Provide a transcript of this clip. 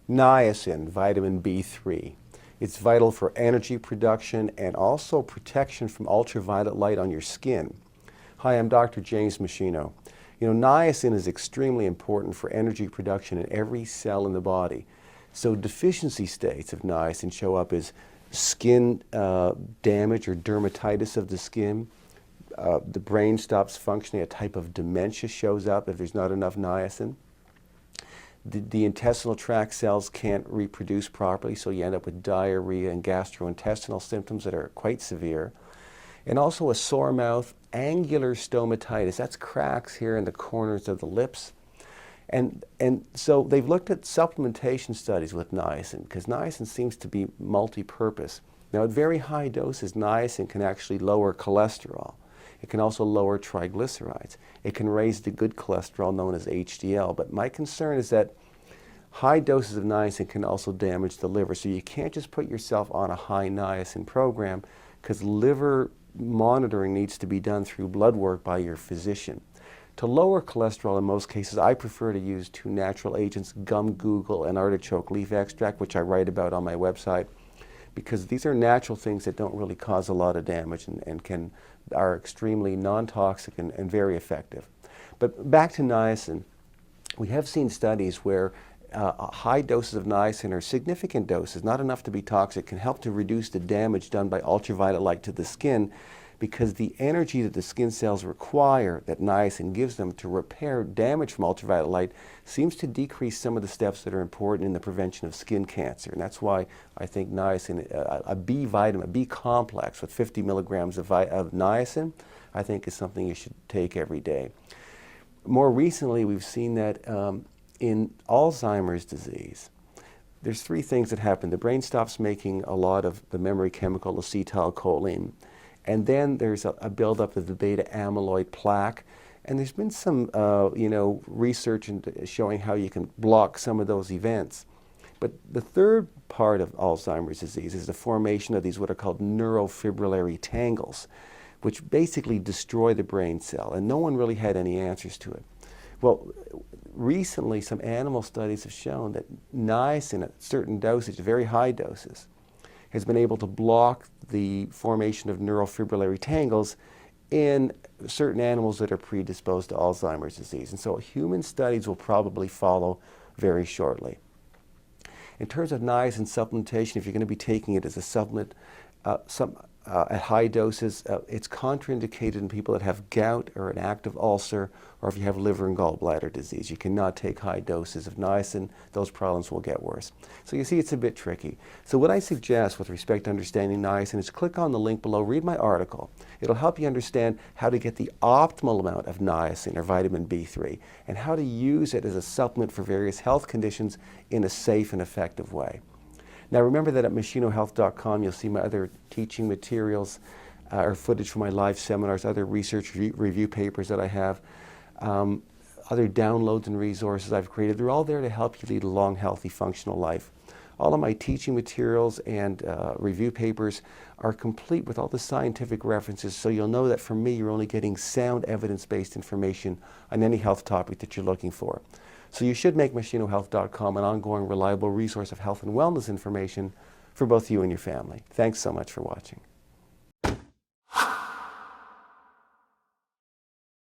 Niacin, vitamin B3. It's vital for energy production and also protection from ultraviolet light on your skin. Hi, I'm Dr. James Machino. You know, niacin is extremely important for energy production in every cell in the body. So deficiency states of niacin show up as skin damage or dermatitis of the skin. The brain stops functioning. A type of dementia shows up if there's not enough niacin. The intestinal tract cells can't reproduce properly, so you end up with diarrhea and gastrointestinal symptoms that are quite severe. And also a sore mouth, angular stomatitis. That's cracks here in the corners of the lips. And so they've looked at supplementation studies with niacin, because niacin seems to be multi-purpose. Now, at very high doses, niacin can actually lower cholesterol. It can also lower triglycerides. It can raise the good cholesterol known as HDL. But my concern is that high doses of niacin can also damage the liver. So you can't just put yourself on a high niacin program, because liver monitoring needs to be done through blood work by your physician. To lower cholesterol in most cases, I prefer to use two natural agents, gum google and artichoke leaf extract, which I write about on my website, because these are natural things that don't really cause a lot of damage and are extremely non-toxic and very effective. But back to niacin, we have seen studies where high doses of niacin, or significant doses, not enough to be toxic, can help to reduce the damage done by ultraviolet light to the skin, because the energy that the skin cells require, that niacin gives them to repair damage from ultraviolet light, seems to decrease some of the steps that are important in the prevention of skin cancer. And that's why I think niacin, a B vitamin, a B complex with 50 milligrams of niacin, I think is something you should take every day. More recently, we've seen that in Alzheimer's disease, there's three things that happen. The brain stops making a lot of the memory chemical acetylcholine. And then there's a buildup of the beta amyloid plaque. And there's been some research showing how you can block some of those events. But the third part of Alzheimer's disease is the formation of these what are called neurofibrillary tangles, which basically destroy the brain cell. And no one really had any answers to it. Well, recently some animal studies have shown that niacin at certain dosage, very high doses, has been able to block the formation of neurofibrillary tangles in certain animals that are predisposed to Alzheimer's disease. And so human studies will probably follow very shortly. In terms of niacin supplementation, if you're going to be taking it as a supplement at high doses, it's contraindicated in people that have gout or an active ulcer, or if you have liver and gallbladder disease. You cannot take high doses of niacin. Those problems will get worse. So you see, it's a bit tricky. So what I suggest with respect to understanding niacin is click on the link below, read my article. It'll help you understand how to get the optimal amount of niacin or vitamin B3 and how to use it as a supplement for various health conditions in a safe and effective way. Now remember that at machinohealth.com you'll see my other teaching materials or footage from my live seminars, other research review papers that I have, other downloads and resources I've created. They're all there to help you lead a long, healthy, functional life. All of my teaching materials and review papers are complete with all the scientific references, so you'll know that from me you're only getting sound evidence-based information on any health topic that you're looking for. So you should make machinohealth.com an ongoing, reliable resource of health and wellness information for both you and your family. Thanks so much for watching.